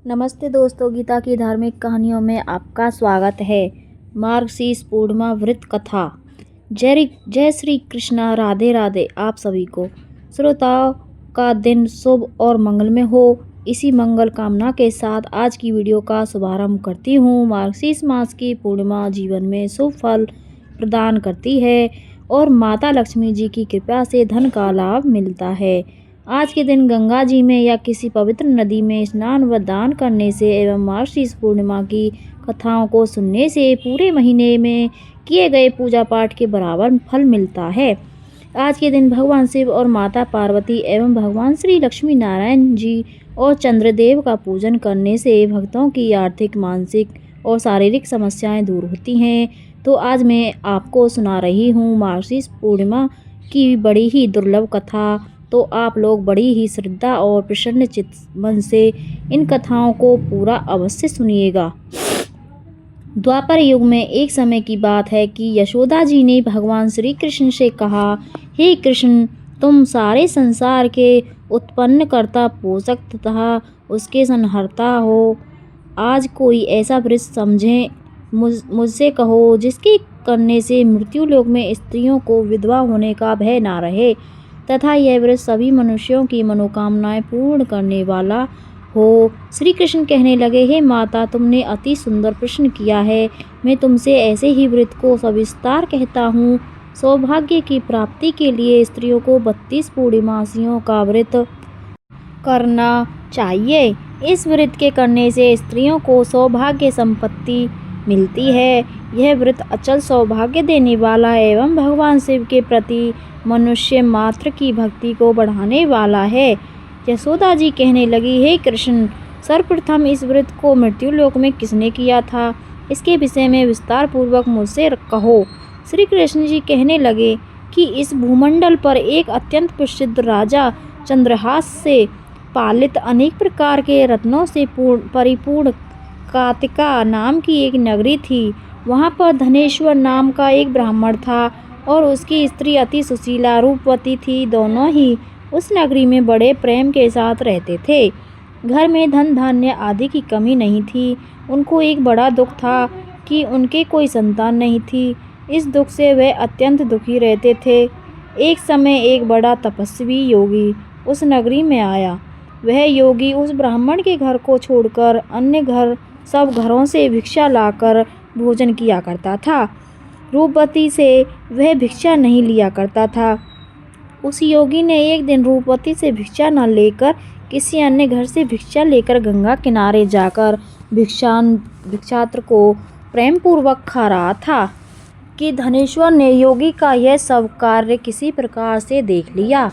नमस्ते दोस्तों, गीता की धार्मिक कहानियों में आपका स्वागत है। मार्गशीर्ष पूर्णिमा व्रत कथा। जय श्री कृष्णा, राधे राधे आप सभी को। श्रोताओं का दिन शुभ और मंगलमय हो, इसी मंगल कामना के साथ आज की वीडियो का शुभारंभ करती हूँ। मार्गशीर्ष मास की पूर्णिमा जीवन में शुभ फल प्रदान करती है और माता लक्ष्मी जी की कृपा से धन का लाभ मिलता है। आज के दिन गंगा जी में या किसी पवित्र नदी में स्नान व दान करने से एवं मार्गशीर्ष पूर्णिमा की कथाओं को सुनने से पूरे महीने में किए गए पूजा पाठ के बराबर फल मिलता है। आज के दिन भगवान शिव और माता पार्वती एवं भगवान श्री लक्ष्मी नारायण जी और चंद्रदेव का पूजन करने से भक्तों की आर्थिक, मानसिक और शारीरिक समस्याएं दूर होती हैं। तो आज मैं आपको सुना रही हूँ मार्गशीर्ष पूर्णिमा की बड़ी ही दुर्लभ कथा। तो आप लोग बड़ी ही श्रद्धा और प्रसन्न चित्त मन से इन कथाओं को पूरा अवश्य सुनिएगा। द्वापर युग में एक समय की बात है कि यशोदा जी ने भगवान श्री कृष्ण से कहा, हे कृष्ण, तुम सारे संसार के उत्पन्न करता, पोषक तथा उसके संहर्ता हो। आज कोई ऐसा व्रत समझे, मुझसे कहो जिसके करने से मृत्यु लोक में स्त्रियों को विधवा होने का भय ना रहे तथा यह व्रत सभी मनुष्यों की मनोकामनाएं पूर्ण करने वाला हो। श्री कृष्ण कहने लगे, हे माता, तुमने अति सुंदर प्रश्न किया है। मैं तुमसे ऐसे ही व्रत को सविस्तार कहता हूँ। सौभाग्य की प्राप्ति के लिए स्त्रियों को 32 पूर्णिमासियों का व्रत करना चाहिए। इस व्रत के करने से स्त्रियों को सौभाग्य संपत्ति मिलती है। यह व्रत अचल सौभाग्य देने वाला एवं भगवान शिव के प्रति मनुष्य मात्र की भक्ति को बढ़ाने वाला है। यशोदा जी कहने लगी, हे कृष्ण, सर्वप्रथम इस व्रत को मृत्युलोक में किसने किया था, इसके विषय में विस्तार पूर्वक मुझसे कहो। श्री कृष्ण जी कहने लगे कि इस भूमंडल पर एक अत्यंत प्रसिद्ध राजा चंद्रहास से पालित अनेक प्रकार के रत्नों से परिपूर्ण कातिका नाम की एक नगरी थी। वहाँ पर धनेश्वर नाम का एक ब्राह्मण था और उसकी स्त्री अति सुशीला रूपवती थी। दोनों ही उस नगरी में बड़े प्रेम के साथ रहते थे। घर में धन धान्य आदि की कमी नहीं थी। उनको एक बड़ा दुख था कि उनके कोई संतान नहीं थी। इस दुख से वे अत्यंत दुखी रहते थे। एक समय एक बड़ा तपस्वी योगी उस नगरी में आया। वह योगी उस ब्राह्मण के घर को छोड़कर अन्य सब घरों से भिक्षा लाकर भोजन किया करता था। रूपवती से वह भिक्षा नहीं लिया करता था। उस योगी ने एक दिन रूपवती से भिक्षा न लेकर किसी अन्य घर से भिक्षा लेकर गंगा किनारे जाकर भिक्षात्र को प्रेम पूर्वक खा रहा था कि धनेश्वर ने योगी का यह सब कार्य किसी प्रकार से देख लिया।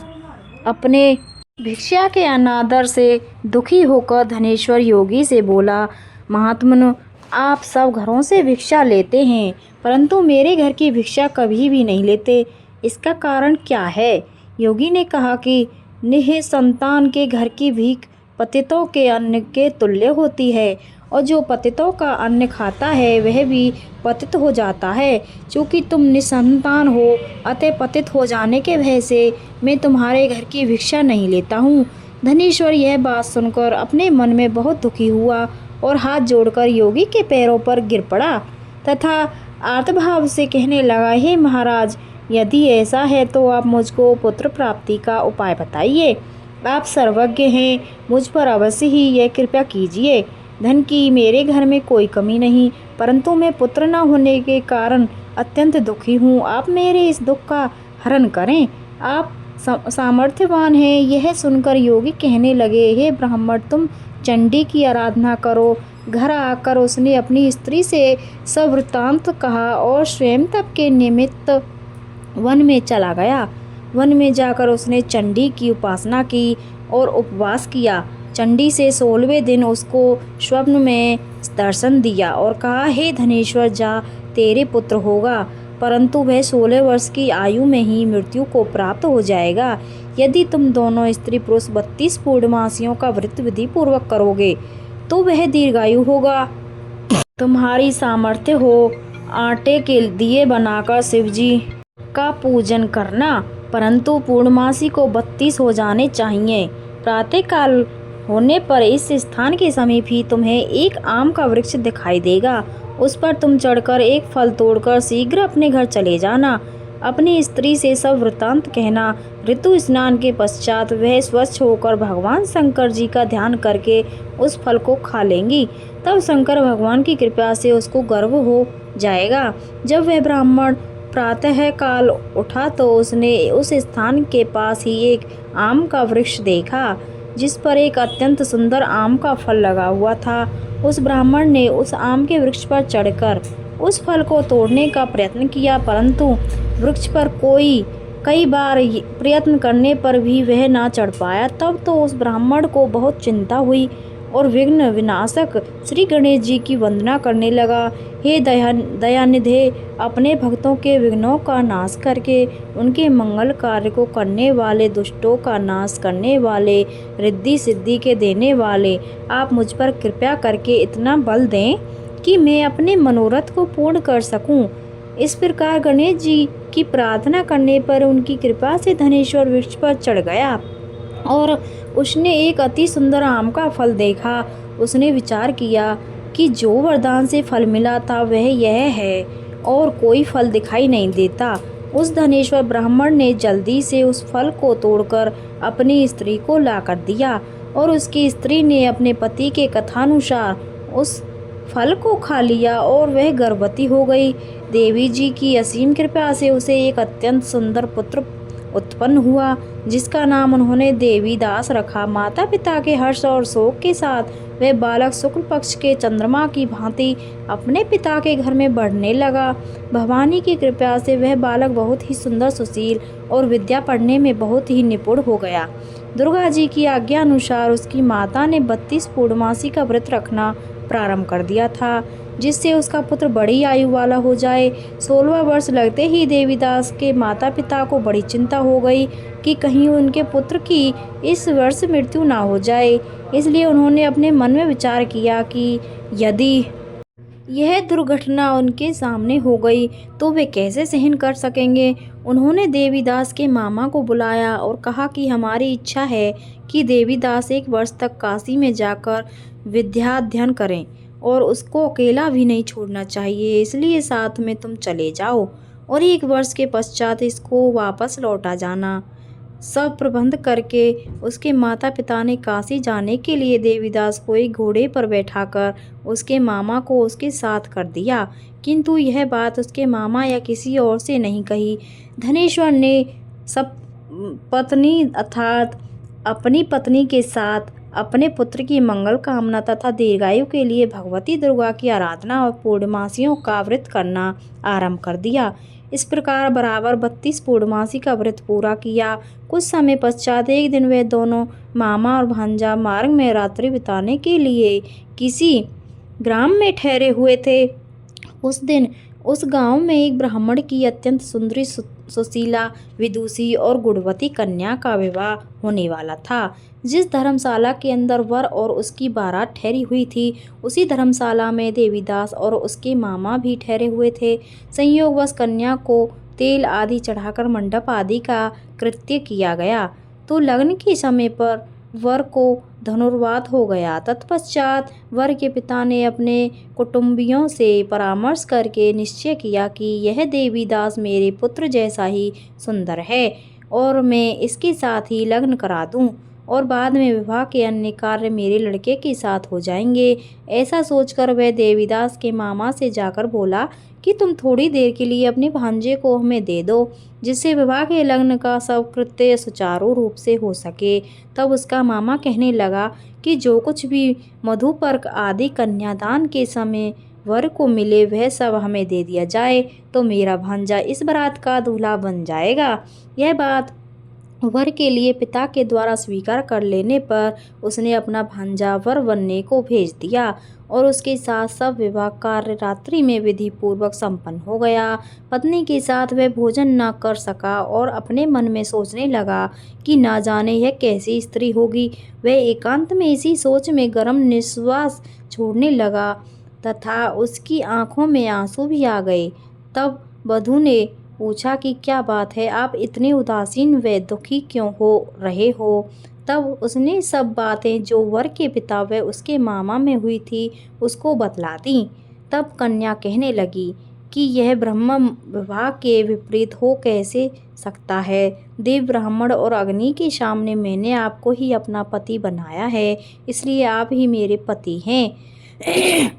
अपने भिक्षा के अनादर से दुखी होकर धनेश्वर योगी से बोला, महात्मन, आप सब घरों से भिक्षा लेते हैं परंतु मेरे घर की भिक्षा कभी भी नहीं लेते, इसका कारण क्या है? योगी ने कहा कि निःसंतान के घर की भीख पतितों के अन्न के तुल्य होती है और जो पतितों का अन्न खाता है वह भी पतित हो जाता है। चूँकि तुम निसंतान हो, अतः पतित हो जाने के भय से मैं तुम्हारे घर की भिक्षा नहीं लेता हूँ। धनेश्वर यह बात सुनकर अपने मन में बहुत दुखी हुआ और हाथ जोड़कर योगी के पैरों पर गिर पड़ा तथा आर्तभाव से कहने लगा, हे महाराज, यदि ऐसा है तो आप मुझको पुत्र प्राप्ति का उपाय बताइए। आप सर्वज्ञ हैं, मुझ पर अवश्य ही यह कृपा कीजिए। धन की मेरे घर में कोई कमी नहीं, परंतु मैं पुत्र न होने के कारण अत्यंत दुखी हूँ। आप मेरे इस दुख का हरण करें, आप सामर्थ्यवान हैं। यह सुनकर योगी कहने लगे, हे ब्राह्मण, तुम चंडी की आराधना करो। घर आकर उसने अपनी स्त्री से सब वृत्तांत कहा और स्वयं तप के निमित्त वन में चला गया। वन में जाकर उसने चंडी की उपासना की और उपवास किया। चंडी से 16वें दिन उसको स्वप्न में दर्शन दिया और कहा, हे धनेश्वर, जा, तेरे पुत्र होगा, परंतु वह 16 वर्ष की आयु में ही मृत्यु को प्राप्त हो जाएगा। यदि तुम दोनों स्त्री पुरुष 32 पूर्णमासियों का व्रत विधि पूर्वक करोगे तो वह दीर्घायु होगा। तुम्हारी सामर्थ्य हो, आटे के दिए बनाकर शिवजी का पूजन करना, परंतु पूर्णमासी को 32 हो जाने चाहिए। प्रातःकाल होने पर इस स्थान के समीप ही तुम्हें एक आम का वृक्ष दिखाई देगा। उस पर तुम चढ़कर एक फल तोड़कर शीघ्र अपने घर चले जाना। अपनी स्त्री से सब वृत्तांत कहना। ऋतु स्नान के पश्चात वह स्वच्छ होकर भगवान शंकर जी का ध्यान करके उस फल को खा लेंगी। तब शंकर भगवान की कृपा से उसको गर्व हो जाएगा। जब वह ब्राह्मण प्रातः काल उठा तो उसने उस स्थान के पास ही एक आम का वृक्ष देखा, जिस पर एक अत्यंत सुंदर आम का फल लगा हुआ था। उस ब्राह्मण ने उस आम के वृक्ष पर चढ़कर उस फल को तोड़ने का प्रयत्न किया, परंतु वृक्ष पर कई बार प्रयत्न करने पर भी वह ना चढ़ पाया। तब तो उस ब्राह्मण को बहुत चिंता हुई और विघ्न विनाशक श्री गणेश जी की वंदना करने लगा। हे दयानिधे, अपने भक्तों के विघ्नों का नाश करके उनके मंगल कार्य को करने वाले, दुष्टों का नाश करने वाले, रिद्धि सिद्धि के देने वाले, आप मुझ पर कृपा करके इतना बल दें कि मैं अपने मनोरथ को पूर्ण कर सकूं। इस प्रकार गणेश जी की प्रार्थना करने पर उनकी कृपा से धनेश्वर वृक्ष पर चढ़ गया और उसने एक अति सुंदर आम का फल देखा। उसने विचार किया कि जो वरदान से फल मिला था वह यह है और कोई फल दिखाई नहीं देता। उस धनेश्वर ब्राह्मण ने जल्दी से उस फल को तोड़कर अपनी स्त्री को लाकर दिया और उसकी स्त्री ने अपने पति के कथानुसार उस फल को खा लिया और वह गर्भवती हो गई। देवी जी की असीम कृपा से उसे एक अत्यंत सुंदर पुत्र उत्पन्न हुआ, जिसका नाम उन्होंने देवीदास रखा। माता पिता के हर्ष और शोक के साथ वह बालक शुक्ल पक्ष के चंद्रमा की भांति अपने पिता के घर में बढ़ने लगा। भवानी की कृपा से वह बालक बहुत ही सुंदर, सुशील और विद्या पढ़ने में बहुत ही निपुण हो गया। दुर्गा जी की आज्ञा अनुसार उसकी माता ने 32 पूर्णमासी का व्रत रखना प्रारंभ कर दिया था, जिससे उसका पुत्र बड़ी आयु वाला हो जाए। 16वां वर्ष लगते ही देवीदास के माता पिता को बड़ी चिंता हो गई कि कहीं उनके पुत्र की इस वर्ष मृत्यु ना हो जाए। इसलिए उन्होंने अपने मन में विचार किया कि यदि यह दुर्घटना उनके सामने हो गई तो वे कैसे सहन कर सकेंगे। उन्होंने देवीदास के मामा को बुलाया और कहा कि हमारी इच्छा है कि देवीदास 1 वर्ष तक काशी में जाकर विद्याध्ययन करें और उसको अकेला भी नहीं छोड़ना चाहिए, इसलिए साथ में तुम चले जाओ और 1 वर्ष के पश्चात इसको वापस लौटा जाना। सब प्रबंध करके उसके माता पिता ने काशी जाने के लिए देवीदास को एक घोड़े पर बैठाकर उसके मामा को उसके साथ कर दिया, किंतु यह बात उसके मामा या किसी और से नहीं कही। धनेश्वर ने सब पत्नी अर्थात अपनी पत्नी के साथ अपने पुत्र की मंगल कामना तथा दीर्घायु के लिए भगवती दुर्गा की आराधना और पूर्णमासियों का व्रत करना आरंभ कर दिया। इस प्रकार बराबर 32 पूर्णमासी का व्रत पूरा किया। कुछ समय पश्चात एक दिन वे दोनों मामा और भांजा मार्ग में रात्रि बिताने के लिए किसी ग्राम में ठहरे हुए थे। उस दिन उस गांव में एक ब्राह्मण की अत्यंत सुंदरी, सुशीला, विदुषी और गुणवती कन्या का विवाह होने वाला था। जिस धर्मशाला के अंदर वर और उसकी बारात ठहरी हुई थी, उसी धर्मशाला में देवीदास और उसके मामा भी ठहरे हुए थे। संयोगवश कन्या को तेल आदि चढ़ाकर मंडप आदि का कृत्य किया गया तो लग्न के समय पर वर को धनुर्वात हो गया। तत्पश्चात वर के पिता ने अपने कुटुंबियों से परामर्श करके निश्चय किया कि यह देवीदास मेरे पुत्र जैसा ही सुंदर है और मैं इसके साथ ही लग्न करा दूं और बाद में विवाह के अन्य कार्य मेरे लड़के के साथ हो जाएंगे। ऐसा सोचकर वह देवीदास के मामा से जाकर बोला कि तुम थोड़ी देर के लिए अपने भांजे को हमें दे दो, जिससे विवाह के लग्न का सब कृत्य सुचारू रूप से हो सके। तब उसका मामा कहने लगा कि जो कुछ भी मधुपर्क आदि कन्यादान के समय वर को मिले वह सब हमें दे दिया जाए तो मेरा भांजा इस बारात का दूल्हा बन जाएगा। यह बात वर के लिए पिता के द्वारा स्वीकार कर लेने पर उसने अपना भांजा वर बनने को भेज दिया और उसके साथ सब विवाह कार्य रात्रि में विधि पूर्वक संपन्न हो गया। पत्नी के साथ वह भोजन न कर सका और अपने मन में सोचने लगा कि ना जाने यह कैसी स्त्री होगी। वह एकांत में इसी सोच में गर्म निश्वास छोड़ने लगा तथा उसकी आंखों में आंसू भी आ गए। तब वधू ने पूछा कि क्या बात है, आप इतने उदासीन व दुखी क्यों हो रहे हो। तब उसने सब बातें जो वर के पिता व उसके मामा में हुई थी उसको बतला दी। तब कन्या कहने लगी कि यह ब्रह्म विवाह के विपरीत हो कैसे सकता है। देव, ब्राह्मण और अग्नि के सामने मैंने आपको ही अपना पति बनाया है, इसलिए आप ही मेरे पति हैं।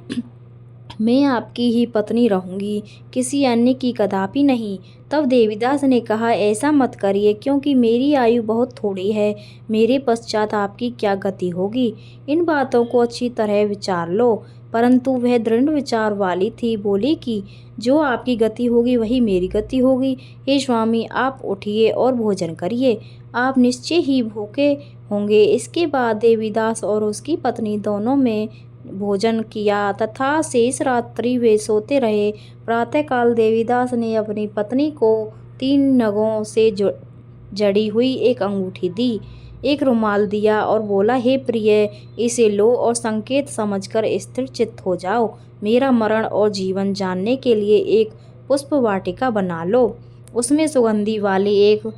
मैं आपकी ही पत्नी रहूंगी, किसी अन्य की कदापि नहीं। तब देवीदास ने कहा, ऐसा मत करिए, क्योंकि मेरी आयु बहुत थोड़ी है। मेरे पश्चात आपकी क्या गति होगी, इन बातों को अच्छी तरह विचार लो। परंतु वह दृढ़ विचार वाली थी, बोली कि जो आपकी गति होगी वही मेरी गति होगी। हे स्वामी, आप उठिए और भोजन करिए, आप निश्चय ही भूखे होंगे। इसके बाद देवीदास और उसकी पत्नी दोनों में भोजन किया तथा शेष रात्रि वे सोते रहे। प्रातःकाल देवीदास ने अपनी पत्नी को 3 नगों से जड़ी हुई एक अंगूठी दी, एक रुमाल दिया और बोला, हे प्रिय, इसे लो और संकेत समझकर स्थिर चित्त हो जाओ। मेरा मरण और जीवन जानने के लिए एक पुष्प वाटिका बना लो, उसमें सुगंधि वाली एक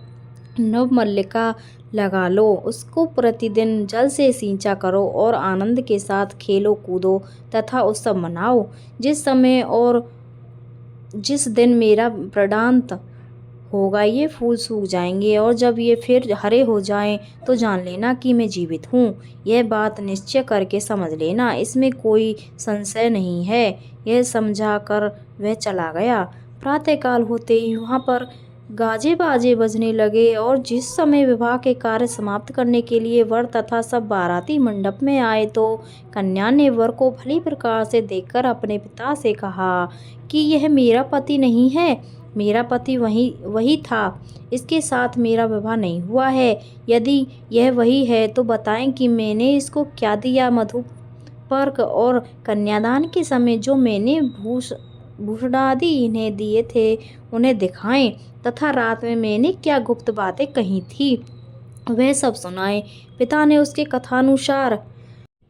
नवमल्लिका लगा लो, उसको प्रतिदिन जल से सींचा करो और आनंद के साथ खेलो कूदो तथा उत्सव मनाओ। जिस समय और जिस दिन मेरा प्राणांत होगा ये फूल सूख जाएंगे और जब ये फिर हरे हो जाएं तो जान लेना कि मैं जीवित हूँ। यह बात निश्चय करके समझ लेना, इसमें कोई संशय नहीं है। यह समझा कर वह चला गया। प्रातःकाल होते ही वहाँ पर गाजे बाजे बजने लगे और जिस समय विवाह के कार्य समाप्त करने के लिए वर तथा सब बाराती मंडप में आए तो कन्या ने वर को भली प्रकार से देखकर अपने पिता से कहा कि यह मेरा पति नहीं है, मेरा पति वही था, इसके साथ मेरा विवाह नहीं हुआ है। यदि यह वही है तो बताएं कि मैंने इसको क्या दिया। मधुपर्क और कन्यादान के समय जो मैंने भूषणादि इन्हें दिए थे उन्हें दिखाएं तथा रात में मैंने क्या गुप्त बातें कही थी वह सब सुनाएं। पिता ने उसके कथानुसार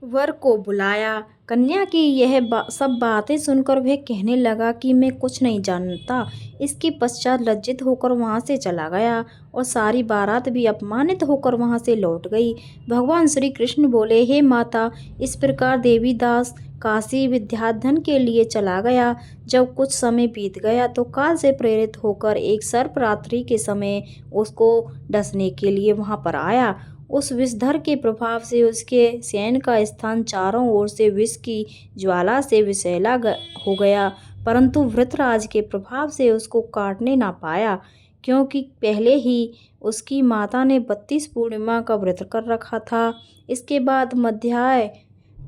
वर को बुलाया। कन्या की यह सब बातें सुनकर वह कहने लगा कि मैं कुछ नहीं जानता। इसके पश्चात लज्जित होकर वहाँ से चला गया और सारी बारात भी अपमानित होकर वहाँ से लौट गई। भगवान श्री कृष्ण बोले, हे माता, इस प्रकार देवीदास काशी विद्याधन के लिए चला गया। जब कुछ समय बीत गया तो काल से प्रेरित होकर एक सर्प रात्रि के समय उसको डसने के लिए वहाँ पर आया। उस विषधर के प्रभाव से उसके शयन का स्थान चारों ओर से विष की ज्वाला से विषैला हो गया, परंतु वृत्रराज के प्रभाव से उसको काटने ना पाया, क्योंकि पहले ही उसकी माता ने 32 पूर्णिमा का व्रत कर रखा था। इसके बाद मध्याह्न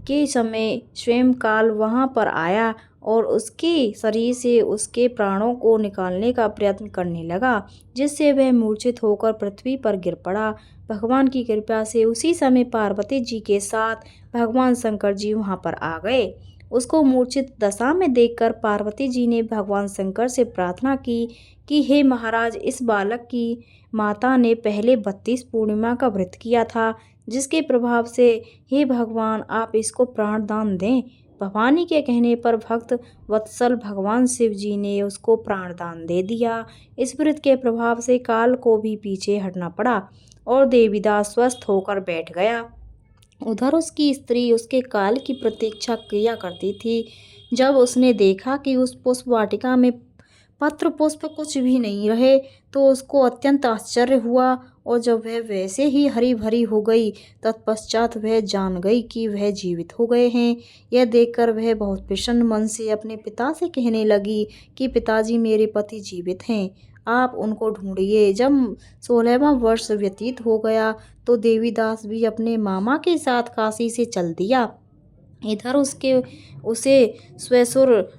के समय स्वयं काल वहाँ पर आया और उसके शरीर से उसके प्राणों को निकालने का प्रयत्न करने लगा, जिससे वह मूर्छित होकर पृथ्वी पर गिर पड़ा। भगवान की कृपा से उसी समय पार्वती जी के साथ भगवान शंकर जी वहाँ पर आ गए। उसको मूर्छित दशा में देखकर पार्वती जी ने भगवान शंकर से प्रार्थना की कि हे महाराज, इस बालक की माता ने पहले 32 पूर्णिमा का व्रत किया था, जिसके प्रभाव से हे भगवान आप इसको प्राण दान दें। भवानी के कहने पर भक्त वत्सल भगवान शिव जी ने उसको प्राण दान दे दिया। इस व्रत के प्रभाव से काल को भी पीछे हटना पड़ा और देवीदास स्वस्थ होकर बैठ गया। उधर उसकी स्त्री उसके काल की प्रतीक्षा किया करती थी। जब उसने देखा कि उस पुष्प वाटिका में पत्र पुष्प कुछ भी नहीं रहे तो उसको अत्यंत आश्चर्य हुआ और जब वह वैसे ही हरी भरी हो गई तत्पश्चात वह जान गई कि वह जीवित हो गए हैं। यह देखकर वह बहुत प्रसन्न मन से अपने पिता से कहने लगी कि पिताजी, मेरे पति जीवित हैं, आप उनको ढूंढिए। जब 16वां वर्ष व्यतीत हो गया तो देवीदास भी अपने मामा के साथ काशी से चल दिया। इधर उसे ससुर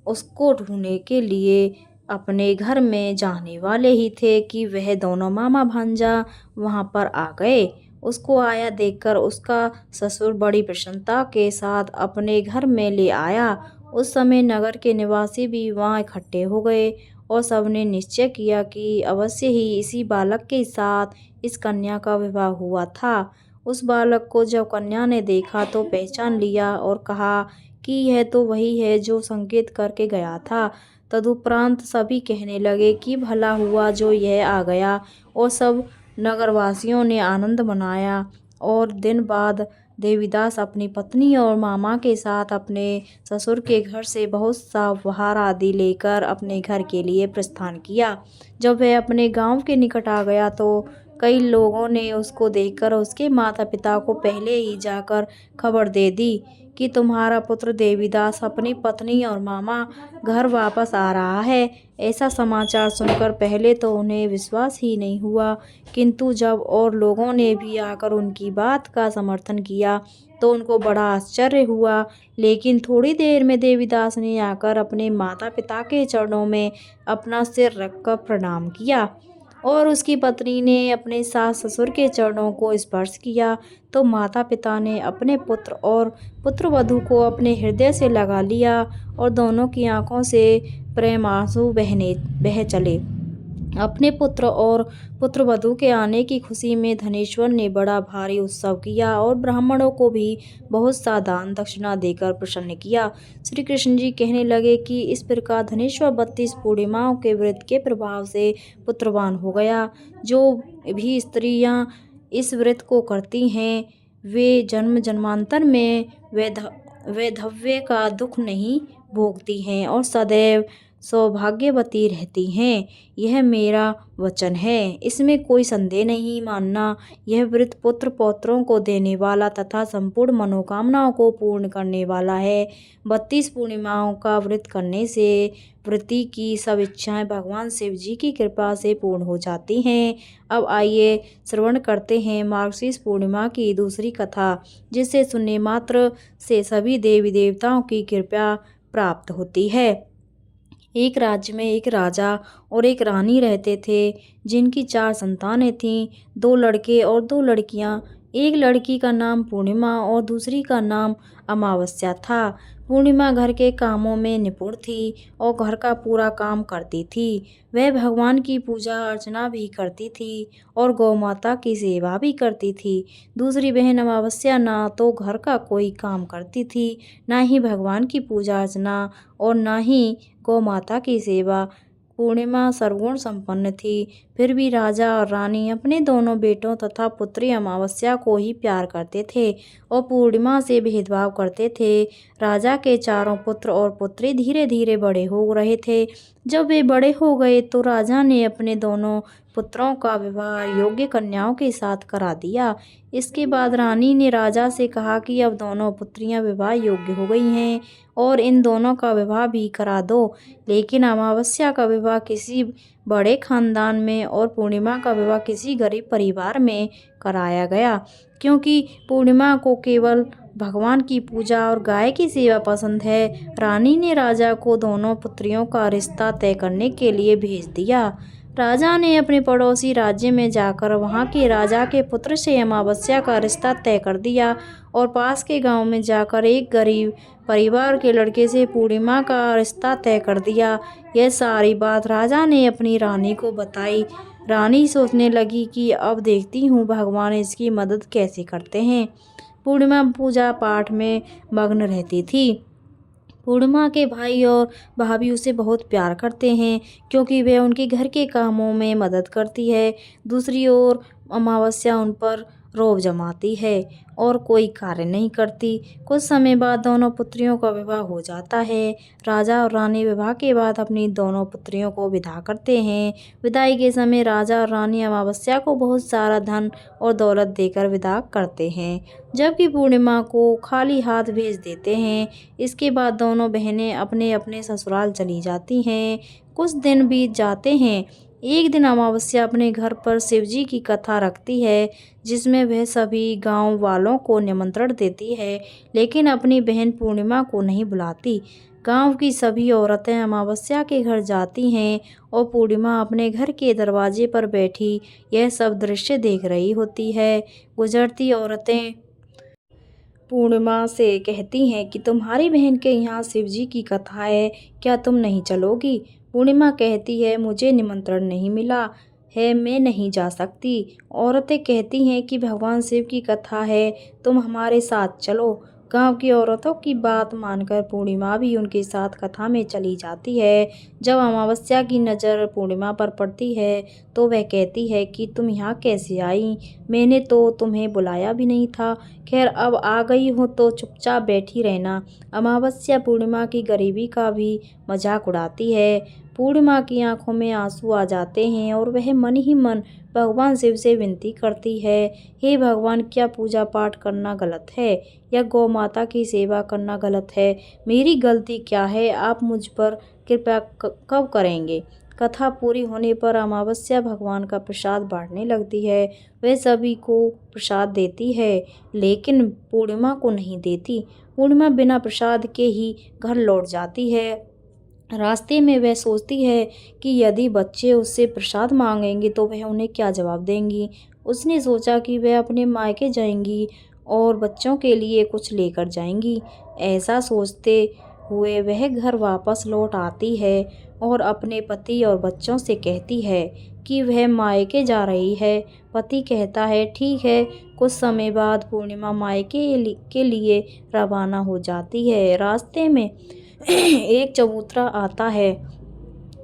उसको ढूंढने के लिए अपने घर में जाने वाले ही थे कि वह दोनों मामा भांजा वहाँ पर आ गए। उसको आया देखकर उसका ससुर बड़ी प्रसन्नता के साथ अपने घर में ले आया। उस समय नगर के निवासी भी वहाँ इकट्ठे हो गए और सबने निश्चय किया कि अवश्य ही इसी बालक के साथ इस कन्या का विवाह हुआ था। उस बालक को जब कन्या ने देखा तो पहचान लिया और कहा कि यह तो वही है जो संकेत करके गया था। तदुपरांत सभी कहने लगे कि भला हुआ जो यह आ गया और सब नगरवासियों ने आनंद मनाया और दिन बाद देवीदास अपनी पत्नी और मामा के साथ अपने ससुर के घर से बहुत सा उपहार आदि लेकर अपने घर के लिए प्रस्थान किया। जब वह अपने गांव के निकट आ गया तो कई लोगों ने उसको देखकर उसके माता पिता को पहले ही जाकर खबर दे दी कि तुम्हारा पुत्र देवीदास अपनी पत्नी और मामा घर वापस आ रहा है। ऐसा समाचार सुनकर पहले तो उन्हें विश्वास ही नहीं हुआ, किंतु जब और लोगों ने भी आकर उनकी बात का समर्थन किया तो उनको बड़ा आश्चर्य हुआ। लेकिन थोड़ी देर में देवीदास ने आकर अपने माता पिता के चरणों में अपना सिर रखकर प्रणाम किया और उसकी पत्नी ने अपने सास ससुर के चरणों को स्पर्श किया तो माता पिता ने अपने पुत्र और पुत्रवधू को अपने हृदय से लगा लिया और दोनों की आंखों से प्रेम आंसू बह चले। अपने पुत्र और पुत्रवधू के आने की खुशी में धनेश्वर ने बड़ा भारी उत्सव किया और ब्राह्मणों को भी बहुत सा दान दक्षिणा देकर प्रसन्न किया। श्री कृष्ण जी कहने लगे कि इस प्रकार धनेश्वर 32 पूर्णिमाओं के व्रत के प्रभाव से पुत्रवान हो गया। जो भी स्त्रियां इस व्रत को करती हैं वे जन्म जन्मांतर में वैधव्य का दुख नहीं भोगती हैं और सदैव सौभाग्यवती रहती हैं। यह मेरा वचन है, इसमें कोई संदेह नहीं मानना। यह व्रत पुत्र पौत्रों को देने वाला तथा संपूर्ण मनोकामनाओं को पूर्ण करने वाला है। 32 पूर्णिमाओं का व्रत करने से व्रती की सब इच्छाएं भगवान शिव जी की कृपा से पूर्ण हो जाती हैं। अब आइए श्रवण करते हैं मार्गशीर्ष पूर्णिमा की दूसरी कथा, जिसे सुनने मात्र से सभी देवी देवताओं की कृपा प्राप्त होती है। एक राज्य में एक राजा और एक रानी रहते थे, जिनकी 4 संतानें थीं, 2 लड़के और 2 लड़कियां। एक लड़की का नाम पूर्णिमा और दूसरी का नाम अमावस्या था। पूर्णिमा घर के कामों में निपुण थी और घर का पूरा काम करती थी। वह भगवान की पूजा अर्चना भी करती थी और गौ माता की सेवा भी करती थी। दूसरी बहन अमावस्या ना तो घर का कोई काम करती थी, ना ही भगवान की पूजा अर्चना और ना ही गौ माता की सेवा। पूर्णिमा सर्वगुण संपन्न थी, फिर भी राजा और रानी अपने दोनों बेटों तथा पुत्री अमावस्या को ही प्यार करते थे और पूर्णिमा से भेदभाव करते थे। राजा के चारों पुत्र और पुत्री धीरे धीरे बड़े हो रहे थे। जब वे बड़े हो गए तो राजा ने अपने दोनों पुत्रों का विवाह योग्य कन्याओं के साथ करा दिया। इसके बाद रानी ने राजा से कहा कि अब दोनों पुत्रियां विवाह योग्य हो गई हैं और इन दोनों का विवाह भी करा दो। लेकिन अमावस्या का विवाह किसी बड़े खानदान में और पूर्णिमा का विवाह किसी गरीब परिवार में कराया गया, क्योंकि पूर्णिमा को केवल भगवान की पूजा और गाय की सेवा पसंद है। रानी ने राजा को दोनों पुत्रियों का रिश्ता तय करने के लिए भेज दिया। राजा ने अपने पड़ोसी राज्य में जाकर वहां के राजा के पुत्र से अमावस्या का रिश्ता तय कर दिया और पास के गांव में जाकर एक गरीब परिवार के लड़के से पूर्णिमा का रिश्ता तय कर दिया। यह सारी बात राजा ने अपनी रानी को बताई। रानी सोचने लगी कि अब देखती हूँ भगवान इसकी मदद कैसे करते हैं। पूर्णिमा पूजा पाठ में मग्न रहती थी। पूर्णिमा के भाई और भाभी उसे बहुत प्यार करते हैं, क्योंकि वह उनके घर के कामों में मदद करती है। दूसरी ओर अमावस्या उन पर रौब जमाती है और कोई कार्य नहीं करती। कुछ समय बाद दोनों पुत्रियों का विवाह हो जाता है। राजा और रानी विवाह के बाद अपनी दोनों पुत्रियों को विदा करते हैं। विदाई के समय राजा और रानी अमावस्या को बहुत सारा धन और दौलत देकर विदा करते हैं, जबकि पूर्णिमा को खाली हाथ भेज देते हैं। इसके बाद दोनों बहनें अपने अपने ससुराल चली जाती हैं। कुछ दिन बीत जाते हैं। एक दिन अमावस्या अपने घर पर शिवजी की कथा रखती है, जिसमें वह सभी गांव वालों को निमंत्रण देती है, लेकिन अपनी बहन पूर्णिमा को नहीं बुलाती। गांव की सभी औरतें अमावस्या के घर जाती हैं और पूर्णिमा अपने घर के दरवाजे पर बैठी यह सब दृश्य देख रही होती है। गुजरती औरतें पूर्णिमा से कहती हैं कि तुम्हारी बहन के यहाँ शिवजी की कथा है, क्या तुम नहीं चलोगी? पूर्णिमा कहती है, मुझे निमंत्रण नहीं मिला है, मैं नहीं जा सकती। औरतें कहती हैं कि भगवान शिव की कथा है, तुम हमारे साथ चलो। गांव की औरतों की बात मानकर पूर्णिमा भी उनके साथ कथा में चली जाती है। जब अमावस्या की नज़र पूर्णिमा पर पड़ती है तो वह कहती है कि तुम यहाँ कैसे आई? मैंने तो तुम्हें बुलाया भी नहीं था। खैर अब आ गई हो तो चुपचाप बैठी रहना। अमावस्या पूर्णिमा की गरीबी का भी मजाक उड़ाती है। पूर्णिमा की आंखों में आंसू आ जाते हैं और वह मन ही मन भगवान शिव से विनती करती है, हे भगवान, क्या पूजा पाठ करना गलत है या गौ माता की सेवा करना गलत है? मेरी गलती क्या है? आप मुझ पर कृपया कब करेंगे? कथा पूरी होने पर अमावस्या भगवान का प्रसाद बांटने लगती है। वह सभी को प्रसाद देती है लेकिन पूर्णिमा को नहीं देती। पूर्णिमा बिना प्रसाद के ही घर लौट जाती है। रास्ते में वह सोचती है कि यदि बच्चे उससे प्रसाद मांगेंगे तो वह उन्हें क्या जवाब देंगी। उसने सोचा कि वह अपने मायके जाएंगी और बच्चों के लिए कुछ लेकर जाएंगी। ऐसा सोचते हुए वह घर वापस लौट आती है और अपने पति और बच्चों से कहती है कि वह मायके जा रही है। पति कहता है ठीक है। कुछ समय बाद पूर्णिमा मायके के लिए रवाना हो जाती है। रास्ते में एक चबूतरा आता है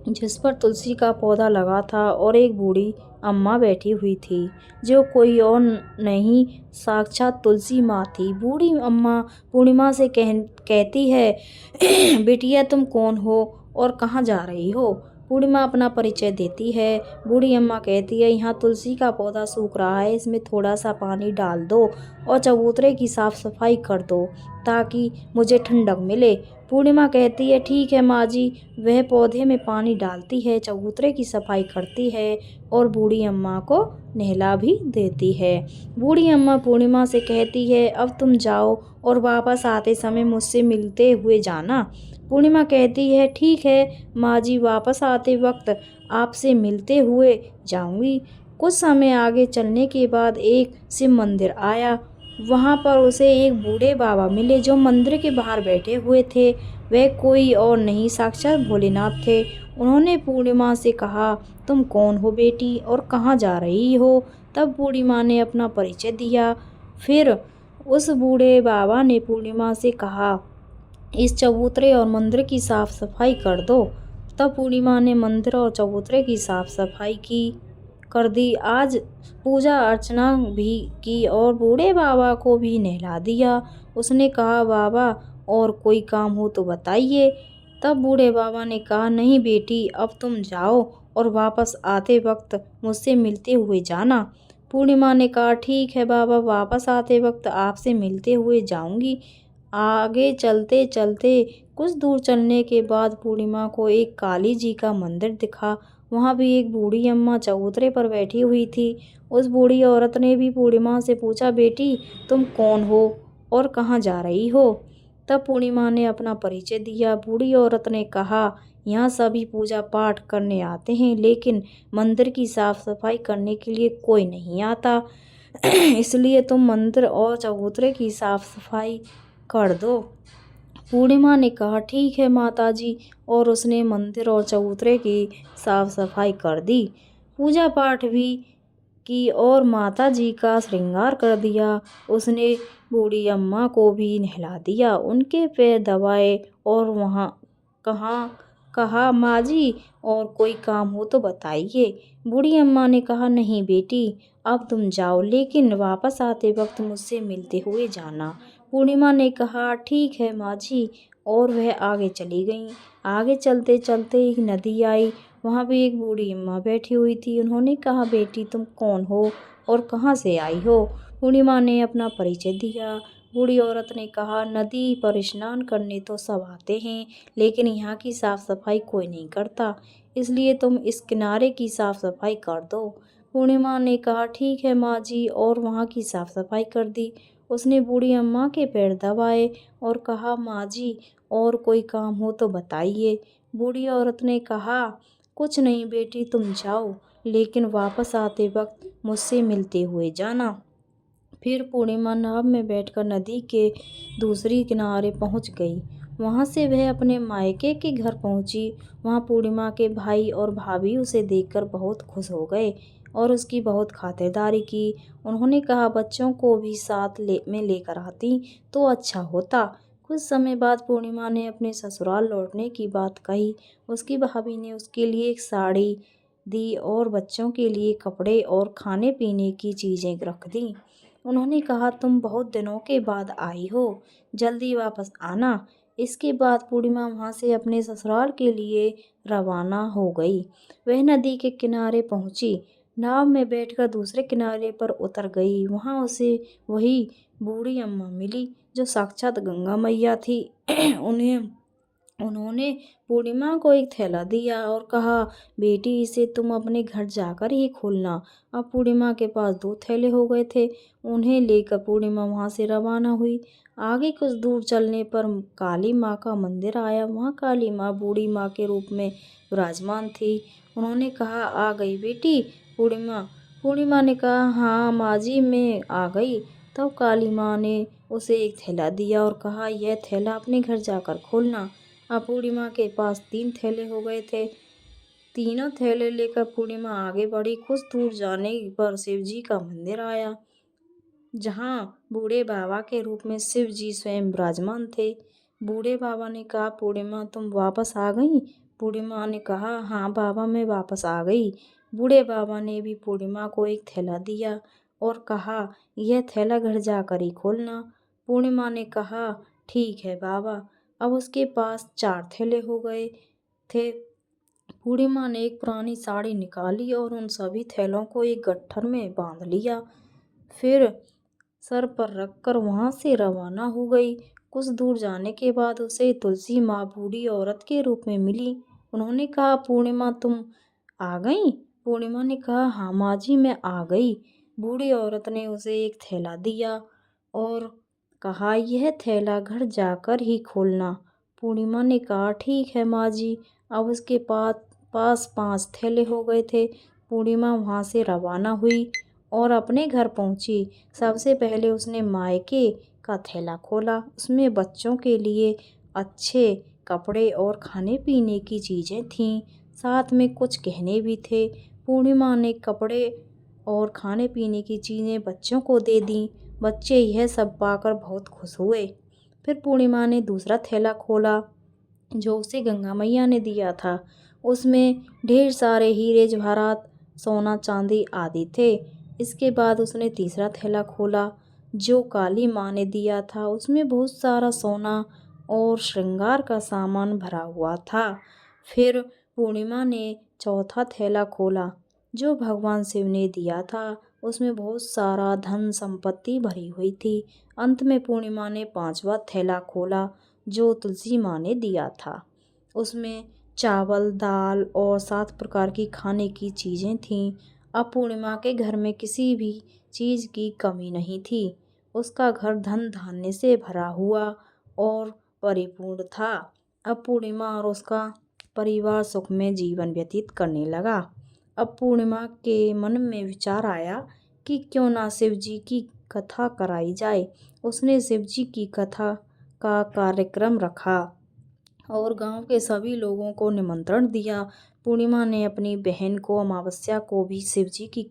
जिस पर तुलसी का पौधा लगा था और एक बूढ़ी अम्मा बैठी हुई थी जो कोई और नहीं, साक्षात तुलसी माँ थी। बूढ़ी अम्मा पूर्णिमा से कहती है बिटिया, तुम कौन हो और कहाँ जा रही हो? पूर्णिमा अपना परिचय देती है। बूढ़ी अम्मा कहती है यहाँ तुलसी का पौधा सूख रहा है, इसमें थोड़ा सा पानी डाल दो और चबूतरे की साफ सफाई कर दो ताकि मुझे ठंडक मिले। पूर्णिमा कहती है ठीक है माँ जी। वह पौधे में पानी डालती है, चबूतरे की सफाई करती है और बूढ़ी अम्मा को नहला भी देती है। बूढ़ी अम्मा पूर्णिमा से कहती है अब तुम जाओ और वापस आते समय मुझसे मिलते हुए जाना। पूर्णिमा कहती है ठीक है माँ जी, वापस आते वक्त आपसे मिलते हुए जाऊंगी। कुछ समय आगे चलने के बाद एक शिव मंदिर आया। वहाँ पर उसे एक बूढ़े बाबा मिले जो मंदिर के बाहर बैठे हुए थे। वह कोई और नहीं, साक्षात भोलेनाथ थे। उन्होंने पूर्णिमा से कहा तुम कौन हो बेटी और कहाँ जा रही हो? तब पूर्णिमा ने अपना परिचय दिया। फिर उस बूढ़े बाबा ने पूर्णिमा से कहा इस चबूतरे और मंदिर की साफ सफाई कर दो। तब पूर्णिमा ने मंदिर और चबूतरे की साफ सफाई कर दी। आज पूजा अर्चना भी की और बूढ़े बाबा को भी नहला दिया। उसने कहा बाबा और कोई काम हो तो बताइए। तब बूढ़े बाबा ने कहा नहीं बेटी, अब तुम जाओ और वापस आते वक्त मुझसे मिलते हुए जाना। पूर्णिमा ने कहा ठीक है बाबा, वापस आते वक्त आपसे मिलते हुए जाऊंगी। आगे चलते चलते कुछ दूर चलने के बाद पूर्णिमा को एक काली जी का मंदिर दिखा। वहाँ भी एक बूढ़ी अम्मा चबूतरे पर बैठी हुई थी। उस बूढ़ी औरत ने भी पूर्णिमा से पूछा बेटी, तुम कौन हो और कहाँ जा रही हो? तब पूर्णिमा ने अपना परिचय दिया। बूढ़ी औरत ने कहा यहाँ सभी पूजा पाठ करने आते हैं लेकिन मंदिर की साफ सफाई करने के लिए कोई नहीं आता। इसलिए तुम मंदिर और चबूतरे की साफ सफाई कर दो। पूर्णिमा ने कहा ठीक है माताजी, और उसने मंदिर और चबूतरे की साफ सफाई कर दी। पूजा पाठ भी की और माता जी का श्रृंगार कर दिया। उसने बूढ़ी अम्मा को भी नहला दिया, उनके पैर दबाए और वहाँ कहा माँ जी और कोई काम हो तो बताइए। बूढ़ी अम्मा ने कहा नहीं बेटी, अब तुम जाओ लेकिन वापस आते वक्त मुझसे मिलते हुए जाना। पूर्णिमा ने कहा ठीक है माँ जी, और वह आगे चली गई। आगे चलते चलते एक नदी आई। वहाँ भी एक बूढ़ी अम्मा बैठी हुई थी। उन्होंने कहा बेटी, तुम कौन हो और कहाँ से आई हो? पूर्णिमा ने अपना परिचय दिया। बूढ़ी औरत ने कहा नदी पर स्नान करने तो सब आते हैं लेकिन यहाँ की साफ सफाई कोई नहीं करता, इसलिए तुम इस किनारे की साफ सफाई कर दो। पूर्णिमा ने कहा ठीक है माँ जी, और वहाँ की साफ सफाई कर दी। उसने बूढ़ी अम्मा के पैर दबाए और कहा माँ जी और कोई काम हो तो बताइए। बूढ़ी औरत ने कहा कुछ नहीं बेटी, तुम जाओ लेकिन वापस आते वक्त मुझसे मिलते हुए जाना। फिर पूर्णिमा नाव में बैठकर नदी के दूसरी किनारे पहुंच गई। वहां से वह अपने मायके के घर पहुंची। वहां पूर्णिमा के भाई और भाभी उसे देखकर बहुत खुश हो गए। और उसकी बहुत खातिरदारी की। उन्होंने कहा बच्चों को भी साथ में लेकर आती तो अच्छा होता। कुछ समय बाद पूर्णिमा ने अपने ससुराल लौटने की बात कही। उसकी भाभी ने उसके लिए एक साड़ी दी और बच्चों के लिए कपड़े और खाने पीने की चीज़ें रख दी। उन्होंने कहा तुम बहुत दिनों के बाद आई हो, जल्दी वापस आना। इसके बाद पूर्णिमा वहाँ से अपने ससुराल के लिए रवाना हो गई। वह नदी के किनारे पहुँची, नाव में बैठकर दूसरे किनारे पर उतर गई। वहाँ उसे वही बूढ़ी अम्मा मिली जो साक्षात गंगा मैया थी। उन्हें उन्होंने पूर्णिमा को एक थैला दिया और कहा बेटी इसे तुम अपने घर जाकर ही खोलना। अब पूर्णिमा के पास 2 थैले हो गए थे। उन्हें लेकर पूर्णिमा वहाँ से रवाना हुई। आगे कुछ दूर चलने पर काली माँ का मंदिर आया। वहाँ काली माँ बूढ़ी माँ के रूप में विराजमान थी। उन्होंने कहा आ गई बेटी पूर्णिमा। पूर्णिमा ने कहा हाँ माँ जी मैं आ गई। तब काली माँ ने उसे एक थैला दिया और कहा यह थैला अपने घर जाकर खोलना। अब पूर्णिमा के पास 3 थैले हो गए थे। तीनों थैले लेकर पूर्णिमा आगे बढ़ी। कुछ दूर जाने पर शिवजी का मंदिर आया, जहाँ बूढ़े बाबा के रूप में शिव जी स्वयं विराजमान थे। बूढ़े बाबा ने कहा पूर्णिमा तुम वापस आ गई। पूर्णिमा ने कहा हाँ बाबा मैं वापस आ गई। बूढ़े बाबा ने भी पूर्णिमा को एक थैला दिया और कहा यह थैला घर जाकर ही खोलना। पूर्णिमा ने कहा ठीक है बाबा। अब उसके पास 4 थैले हो गए थे। पूर्णिमा ने एक पुरानी साड़ी निकाली और उन सभी थैलों को एक गट्ठर में बांध लिया। फिर सर पर रखकर वहाँ से रवाना हो गई। कुछ दूर जाने के बाद उसे तुलसी माँ बूढ़ी औरत के रूप में मिली। उन्होंने कहा पूर्णिमा तुम आ गई। पूर्णिमा ने कहा हाँ माँ जी मैं आ गई। बूढ़ी औरत ने उसे एक थैला दिया और कहा यह थैला घर जाकर ही खोलना। पूर्णिमा ने कहा ठीक है माँ जी। अब उसके पास 5 थैले हो गए थे। पूर्णिमा वहाँ से रवाना हुई और अपने घर पहुँची। सबसे पहले उसने मायके का थैला खोला। उसमें बच्चों के लिए अच्छे कपड़े और खाने पीने की चीज़ें थीं, साथ में कुछ गहने भी थे। पूर्णिमा ने कपड़े और खाने पीने की चीज़ें बच्चों को दे दीं। बच्चे यह सब पाकर बहुत खुश हुए। फिर पूर्णिमा ने दूसरा थैला खोला जो उसे गंगा मैया ने दिया था। उसमें ढेर सारे हीरे जवाहरात, सोना चांदी आदि थे। इसके बाद उसने तीसरा थैला खोला जो काली माँ ने दिया था। उसमें बहुत सारा सोना और श्रृंगार का सामान भरा हुआ था। फिर पूर्णिमा ने चौथा थैला खोला जो भगवान शिव ने दिया था। उसमें बहुत सारा धन संपत्ति भरी हुई थी। अंत में पूर्णिमा ने 5वां थैला खोला जो तुलसी माँ ने दिया था। उसमें चावल, दाल और 7 प्रकार की खाने की चीज़ें थीं। अब पूर्णिमा के घर में किसी भी चीज़ की कमी नहीं थी। उसका घर धन धान्य से भरा हुआ और परिपूर्ण था। अब पूर्णिमा और उसका परिवार सुख में जीवन व्यतीत करने लगा। अब पूर्णिमा के मन में विचार आया कि क्यों ना शिव जी की कथा कराई जाए। उसने शिव जी की कथा का कार्यक्रम रखा और गांव के सभी लोगों को निमंत्रण दिया। पूर्णिमा ने अपनी बहन को अमावस्या को भी शिवजी की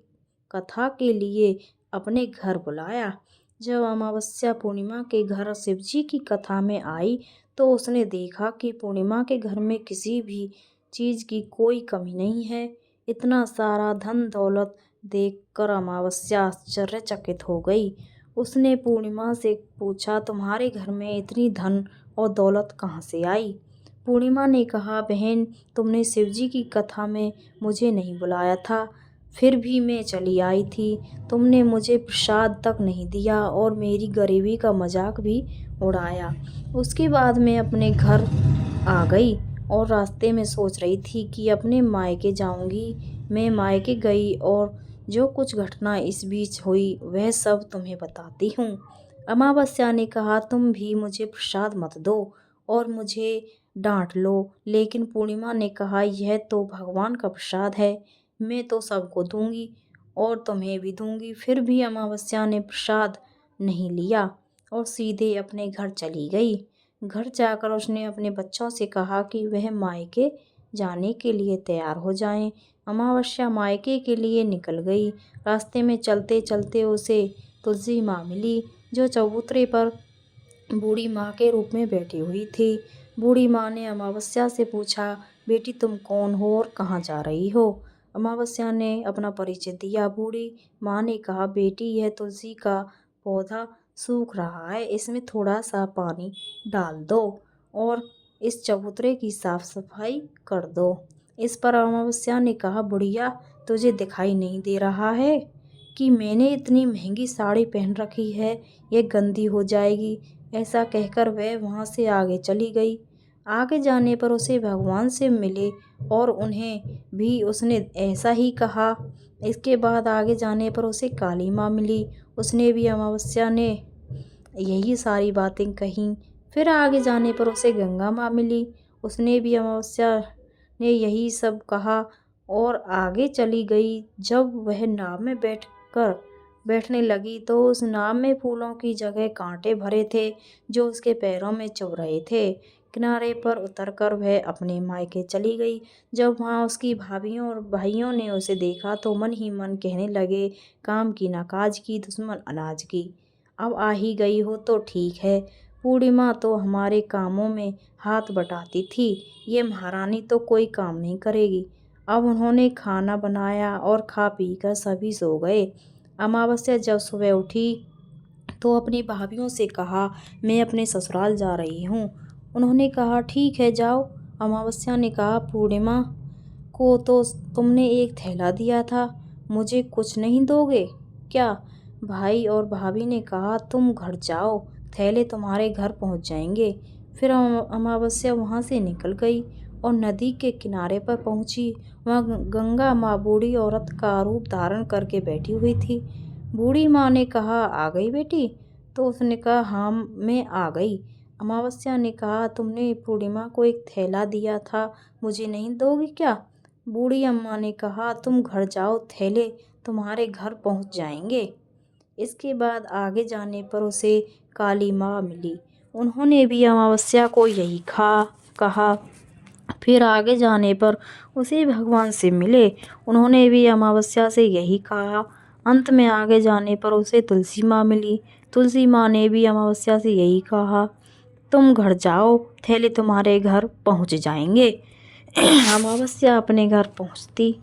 कथा के लिए अपने घर बुलाया। जब अमावस्या पूर्णिमा के घर शिवजी की कथा में आई तो उसने देखा कि पूर्णिमा के घर में किसी भी चीज़ की कोई कमी नहीं है। इतना सारा धन दौलत देखकर अमावस्या आश्चर्यचकित हो गई। उसने पूर्णिमा से पूछा तुम्हारे घर में इतनी धन और दौलत कहाँ से आई। पूर्णिमा ने कहा बहन तुमने शिवजी की कथा में मुझे नहीं बुलाया था, फिर भी मैं चली आई थी। तुमने मुझे प्रसाद तक नहीं दिया और मेरी गरीबी का मजाक भी उड़ाया। उसके बाद मैं अपने घर आ गई और रास्ते में सोच रही थी कि अपने मायके जाऊंगी। मैं मायके गई और जो कुछ घटना इस बीच हुई वह सब तुम्हें बताती हूँ। अमावस्या ने कहा तुम भी मुझे प्रसाद मत दो और मुझे डांट लो। लेकिन पूर्णिमा ने कहा यह तो भगवान का प्रसाद है, मैं तो सबको दूंगी और तुम्हें भी दूंगी। फिर भी अमावस्या ने प्रसाद नहीं लिया और सीधे अपने घर चली गई। घर जाकर उसने अपने बच्चों से कहा कि वह मायके जाने के लिए तैयार हो जाएं। अमावस्या मायके के लिए निकल गई। रास्ते में चलते चलते उसे तुलसी माँ मिली, जो चबूतरे पर बूढ़ी माँ के रूप में बैठी हुई थी। बूढ़ी माँ ने अमावस्या से पूछा, बेटी तुम कौन हो और कहाँ जा रही हो? अमावस्या ने अपना परिचय दिया। बूढ़ी माँ ने कहा, बेटी यह तुलसी का पौधा सूख रहा है, इसमें थोड़ा सा पानी डाल दो और इस चबूतरे की साफ सफाई कर दो। इस पर अमावस्या ने कहा, बुढ़िया तुझे दिखाई नहीं दे रहा है कि मैंने इतनी महंगी साड़ी पहन रखी है, ये गंदी हो जाएगी। ऐसा कहकर वह वहाँ से आगे चली गई। आगे जाने पर उसे भगवान से मिले और उन्हें भी उसने ऐसा ही कहा। इसके बाद आगे जाने पर उसे काली माँ मिली, उसने भी अमावस्या ने यही सारी बातें कहीं। फिर आगे जाने पर उसे गंगा माँ मिली, उसने भी अमावस्या ने यही सब कहा और आगे चली गई। जब वह नाव में बैठने लगी तो उस नाव में फूलों की जगह कांटे भरे थे, जो उसके पैरों में चुभ रहे थे। किनारे पर उतरकर वह अपने मायके चली गई। जब वहाँ उसकी भाभियों और भाइयों ने उसे देखा तो मन ही मन कहने लगे, काम की ना काज की, दुश्मन अनाज की। अब आ ही गई हो तो ठीक है, पूर्णिमा तो हमारे कामों में हाथ बटाती थी, ये महारानी तो कोई काम नहीं करेगी। अब उन्होंने खाना बनाया और खा पी कर सभी सो गए। अमावस्या जब सुबह उठी तो अपनी भाभियों से कहा, मैं अपने ससुराल जा रही हूँ। उन्होंने कहा, ठीक है जाओ। अमावस्या ने कहा, पूर्णिमा को तो तुमने एक थैला दिया था, मुझे कुछ नहीं दोगे क्या? भाई और भाभी ने कहा, तुम घर जाओ, थैले तुम्हारे घर पहुंच जाएंगे। फिर अमावस्या वहां से निकल गई और नदी के किनारे पर पहुंची। वहाँ गंगा माँ बूढ़ी औरत का रूप धारण करके बैठी हुई थी। बूढ़ी माँ ने कहा, आ गई बेटी? तो उसने कहा, हाँ मैं आ गई। अमावस्या ने कहा, तुमने पूर्णिमा को एक थैला दिया था, मुझे नहीं दोगी क्या? बूढ़ी अम्मा ने कहा, तुम घर जाओ, थैले तुम्हारे घर पहुंच जाएंगे। इसके बाद आगे जाने पर उसे काली माँ मिली, उन्होंने भी अमावस्या को यही कहा। फिर आगे जाने पर उसे भगवान से मिले, उन्होंने भी अमावस्या से यही कहा। अंत में आगे जाने पर उसे तुलसी माँ मिली, तुलसी माँ ने भी अमावस्या से यही कहा, तुम घर जाओ, थैले तुम्हारे घर पहुँच जाएंगे। अमावस्या अपने घर पहुँचती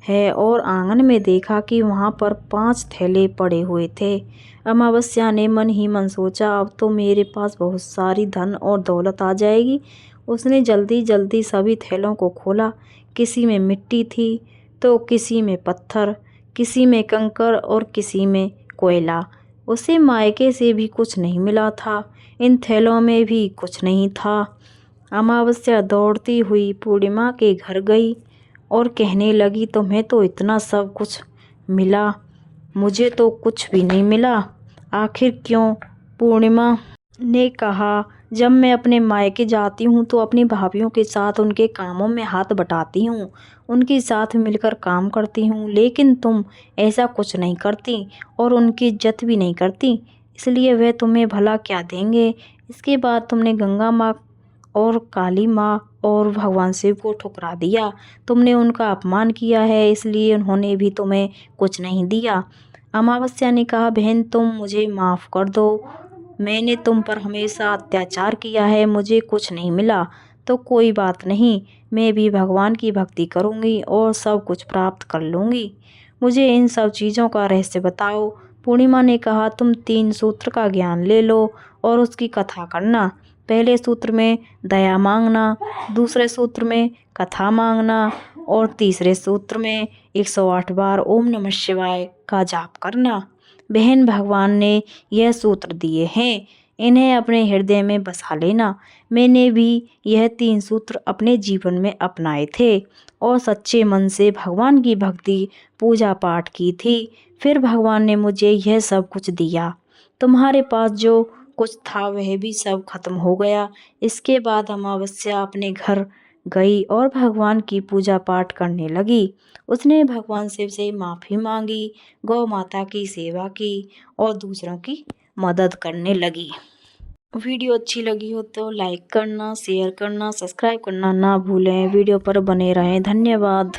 है और आंगन में देखा कि वहाँ पर 5 थैले पड़े हुए थे। अमावस्या ने मन ही मन सोचा, अब तो मेरे पास बहुत सारी धन और दौलत आ जाएगी। उसने जल्दी जल्दी सभी थैलों को खोला। किसी में मिट्टी थी तो किसी में पत्थर, किसी में कंकड़ और किसी में कोयला। उसे मायके से भी कुछ नहीं मिला था, इन थैलों में भी कुछ नहीं था। अमावस्या दौड़ती हुई पूर्णिमा के घर गई और कहने लगी, तुम्हें तो इतना सब कुछ मिला, मुझे तो कुछ भी नहीं मिला, आखिर क्यों? पूर्णिमा ने कहा, जब मैं अपने मायके जाती हूँ तो अपनी भाभियों के साथ उनके कामों में हाथ बटाती हूँ, उनके साथ मिलकर काम करती हूँ, लेकिन तुम ऐसा कुछ नहीं करती और उनकी इज्जत भी नहीं करती, इसलिए वह तुम्हें भला क्या देंगे। इसके बाद तुमने गंगा माँ और काली माँ और भगवान शिव को ठुकरा दिया, तुमने उनका अपमान किया है, इसलिए उन्होंने भी तुम्हें कुछ नहीं दिया। अमावस्या ने कहा, बहन तुम मुझे माफ़ कर दो, मैंने तुम पर हमेशा अत्याचार किया है, मुझे कुछ नहीं मिला तो कोई बात नहीं, मैं भी भगवान की भक्ति करूँगी और सब कुछ प्राप्त कर लूँगी, मुझे इन सब चीज़ों का रहस्य बताओ। पूर्णिमा ने कहा, तुम 3 सूत्र का ज्ञान ले लो और उसकी कथा करना। पहले सूत्र में दया मांगना, दूसरे सूत्र में कथा मांगना और तीसरे सूत्र में 108 बार ओम नमः शिवाय का जाप करना। बहन भगवान ने यह सूत्र दिए हैं, इन्हें अपने हृदय में बसा लेना। मैंने भी यह 3 सूत्र अपने जीवन में अपनाए थे और सच्चे मन से भगवान की भक्ति पूजा पाठ की थी, फिर भगवान ने मुझे यह सब कुछ दिया। तुम्हारे पास जो कुछ था वह भी सब खत्म हो गया। इसके बाद अमावस्या अपने घर गई और भगवान की पूजा पाठ करने लगी। उसने भगवान शिव से माफ़ी मांगी, गौ माता की सेवा की और दूसरों की मदद करने लगी। वीडियो अच्छी लगी हो तो लाइक करना, शेयर करना, सब्सक्राइब करना ना भूलें। वीडियो पर बने रहें। धन्यवाद।